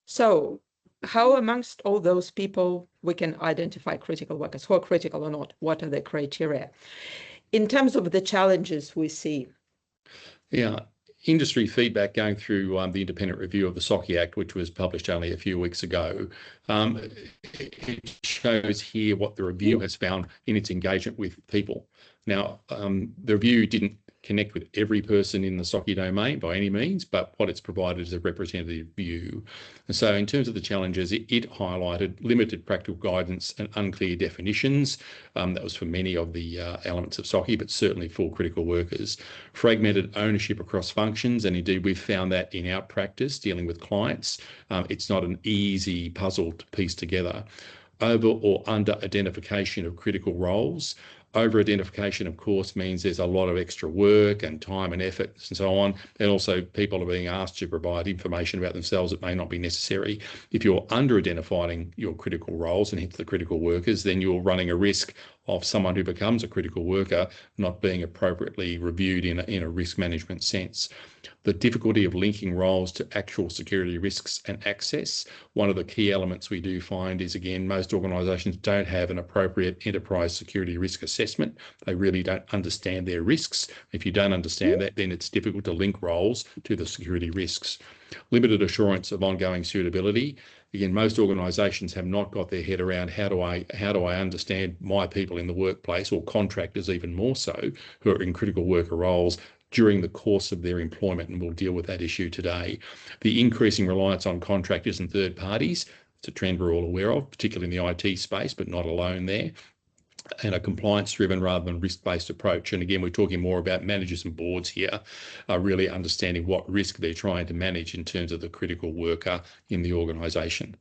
So how amongst all those people we can identify critical workers, who are critical or not? What are the criteria? In terms of the challenges we see. Yeah, industry feedback going through the independent review of the SOCI Act, which was published only a few weeks ago, it shows here what the review has found in its engagement with people. Now, the review didn't connect with every person in the SOCI domain by any means, but what it's provided is a representative view. And so in terms of the challenges, it highlighted limited practical guidance and unclear definitions. That was for many of the elements of SOCI, but certainly for critical workers. Fragmented ownership across functions, and indeed we've found that in our practice dealing with clients. It's not an easy puzzle to piece together. Over or under identification of critical roles. Over-identification, of course, means there's a lot of extra work and time and effort and so on. And also people are being asked to provide information about themselves that may not be necessary. If you're under-identifying your critical roles and hence the critical workers, then you're running a risk of someone who becomes a critical worker not being appropriately reviewed in a risk management sense. The difficulty of linking roles to actual security risks and access. One of the key elements we do find is, again, most organisations don't have an appropriate enterprise security risk assessment. They really don't understand their risks. If you don't understand that, then it's difficult to link roles to the security risks. Limited assurance of ongoing suitability. Again, most organisations have not got their head around how do I understand my people in the workplace, or contractors even more so, who are in critical worker roles during the course of their employment, and we'll deal with that issue today. The increasing reliance on contractors and third parties, it's a trend we're all aware of, particularly in the IT space, but not alone there. And a compliance-driven rather than risk-based approach. And again, we're talking more about managers and boards here, really understanding what risk they're trying to manage in terms of the critical worker in the organisation.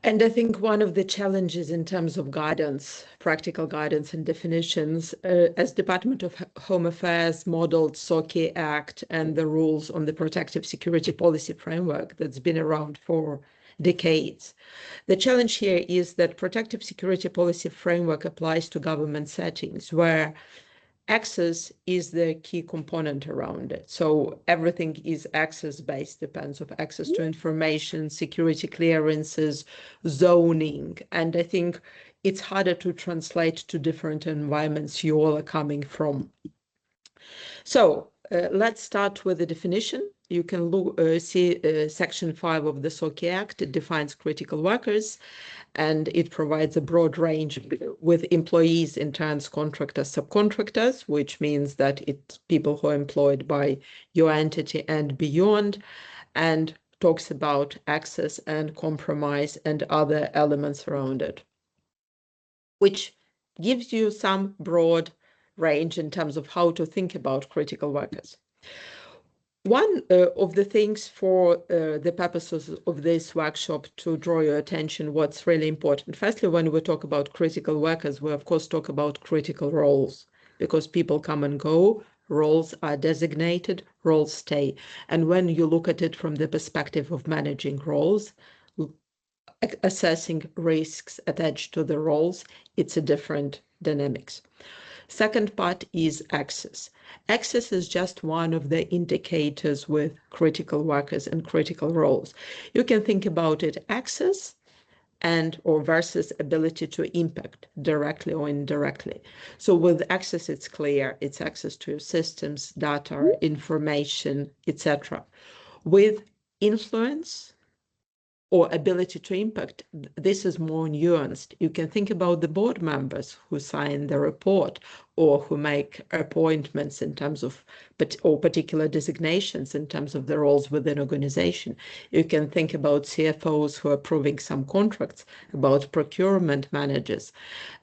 And I think one of the challenges in terms of guidance, practical guidance and definitions, as Department of Home Affairs modeled SOCI Act and the rules on the protective security policy framework that's been around for decades. The challenge here is that protective security policy framework applies to government settings where access is the key component around it. So everything is access-based, depends on access to information, security clearances, zoning. And I think it's harder to translate to different environments you all are coming from. So let's start with the definition. You can see Section 5 of the SOCI Act. It defines critical workers, and it provides a broad range with employees, interns, contractors, subcontractors, which means that it's people who are employed by your entity and beyond, and talks about access and compromise and other elements around it, which gives you some broad range in terms of how to think about critical workers. One of the things for the purposes of this workshop to draw your attention, what's really important. Firstly, when we talk about critical workers, we of course talk about critical roles, because people come and go, roles are designated, roles stay. And when you look at it from the perspective of managing roles, assessing risks attached to the roles, it's a different dynamics. Second part is access. Access is just one of the indicators with critical workers and critical roles. You can think about it access and or versus ability to impact directly or indirectly. So with access, it's clear, it's access to systems, data, information, etc. With influence or ability to impact, this is more nuanced. You can think about the board members who sign the report or who make appointments in terms of, or particular designations in terms of the roles within organization. You can think about CFOs who are approving some contracts, about procurement managers,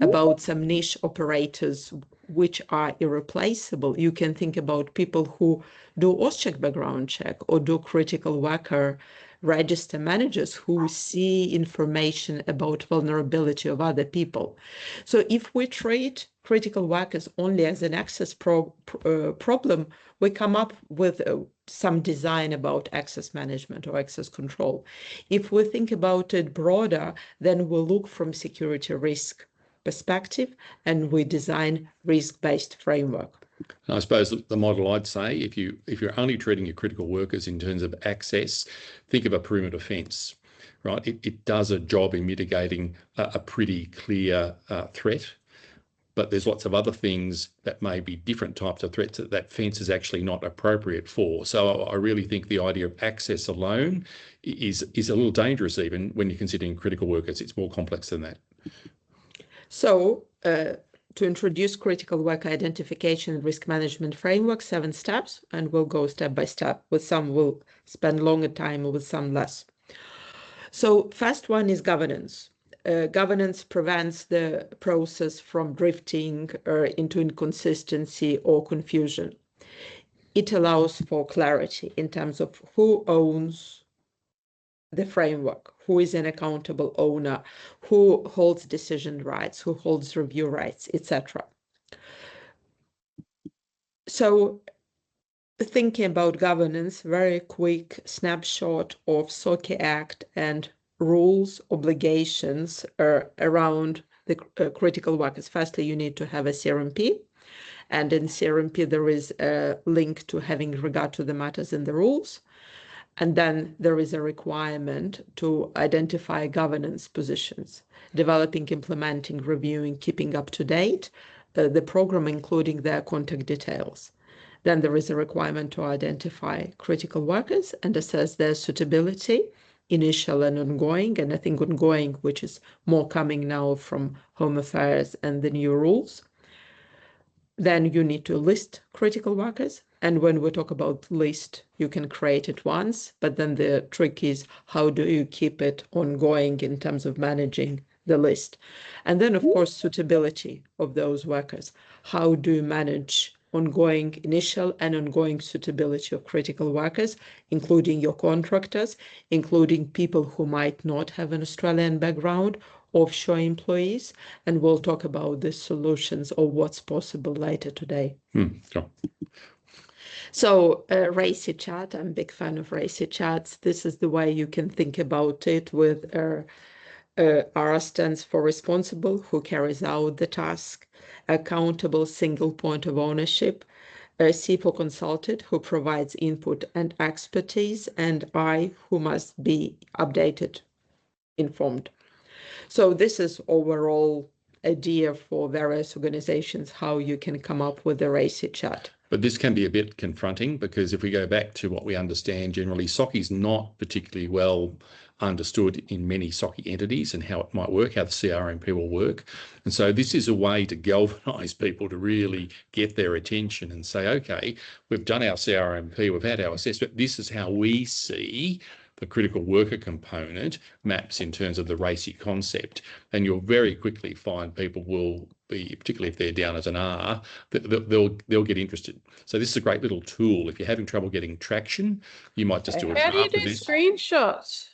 about some niche operators which are irreplaceable. You can think about people who do OSCHEC background check or do critical worker register managers who see information about vulnerability of other people. So if we treat critical workers only as an access problem, we come up with some design about access management or access control. If we think about it broader, then we'll look from security risk perspective, and we design risk-based framework. I suppose the model I'd say, if you're only treating your critical workers in terms of access, think of a perimeter fence, right? It does a job in mitigating a pretty clear threat, but there's lots of other things that may be different types of threats that fence is actually not appropriate for. So I really think the idea of access alone is a little dangerous, even when you're considering critical workers. It's more complex than that. So to introduce critical worker identification and risk management framework, 7 steps, and we'll go step by step. With some we'll spend longer time, with some less. So first one is governance. Governance prevents the process from drifting into inconsistency or confusion. It allows for clarity in terms of who owns the framework, who is an accountable owner, who holds decision rights, who holds review rights, etc. So thinking about governance, very quick snapshot of SOCI Act and rules, obligations around the critical workers. Firstly, you need to have a CRMP, and in CRMP there is a link to having regard to the matters in the rules. And then there is a requirement to identify governance positions, developing, implementing, reviewing, keeping up to date the program, including their contact details. Then there is a requirement to identify critical workers and assess their suitability, initial and ongoing. And I think ongoing, which is more coming now from Home Affairs and the new rules. Then you need to list critical workers. And when we talk about list, you can create it once, but then the trick is how do you keep it ongoing in terms of managing the list? And then, of course, suitability of those workers. How do you manage ongoing initial and ongoing suitability of critical workers, including your contractors, including people who might not have an Australian background, offshore employees, and we'll talk about the solutions or what's possible later today. Sure. So RACI chart, I'm a big fan of RACI charts. This is the way you can think about it with R stands for responsible, who carries out the task, accountable, single point of ownership, C for consulted, who provides input and expertise, and I, who must be updated, informed. So this is overall idea for various organizations, how you can come up with a RACI chart. But this can be a bit confronting because if we go back to what we understand generally, SOCI is not particularly well understood in many SOCI entities and how it might work, how the CRMP will work. And so this is a way to galvanise people to really get their attention and say, okay, we've done our CRMP, we've had our assessment, this is how we see the critical worker component maps in terms of the RACI concept. And you'll very quickly find people will be, particularly if they're down as an R, they'll get interested. So this is a great little tool. If you're having trouble getting traction, you might just do a How do you draft of do this. screenshots?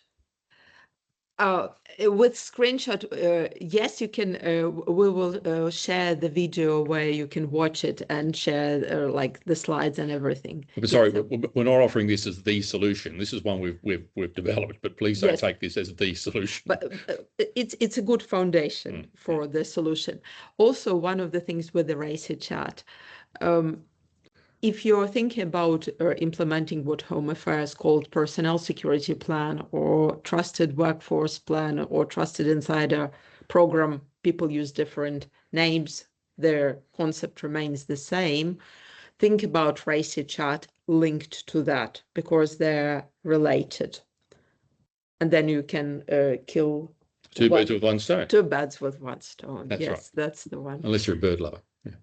With screenshot, yes, you can. We will share the video where you can watch it and share like the slides and everything. But sorry, Yes, we're not offering this as the solution. This is one we've developed, but please don't Yes. take this as the solution. but it's a good foundation for the solution. Also, one of the things with the RACI chart, if you're thinking about implementing what Home Affairs called personnel security plan or trusted workforce plan or trusted insider program, people use different names, their concept remains the same. Think about RACI chart linked to that because they're related. And then you can kill Two birds with one stone. 2 birds with 1 stone. That's yes, right. That's the one. Unless you're a bird lover. Yeah.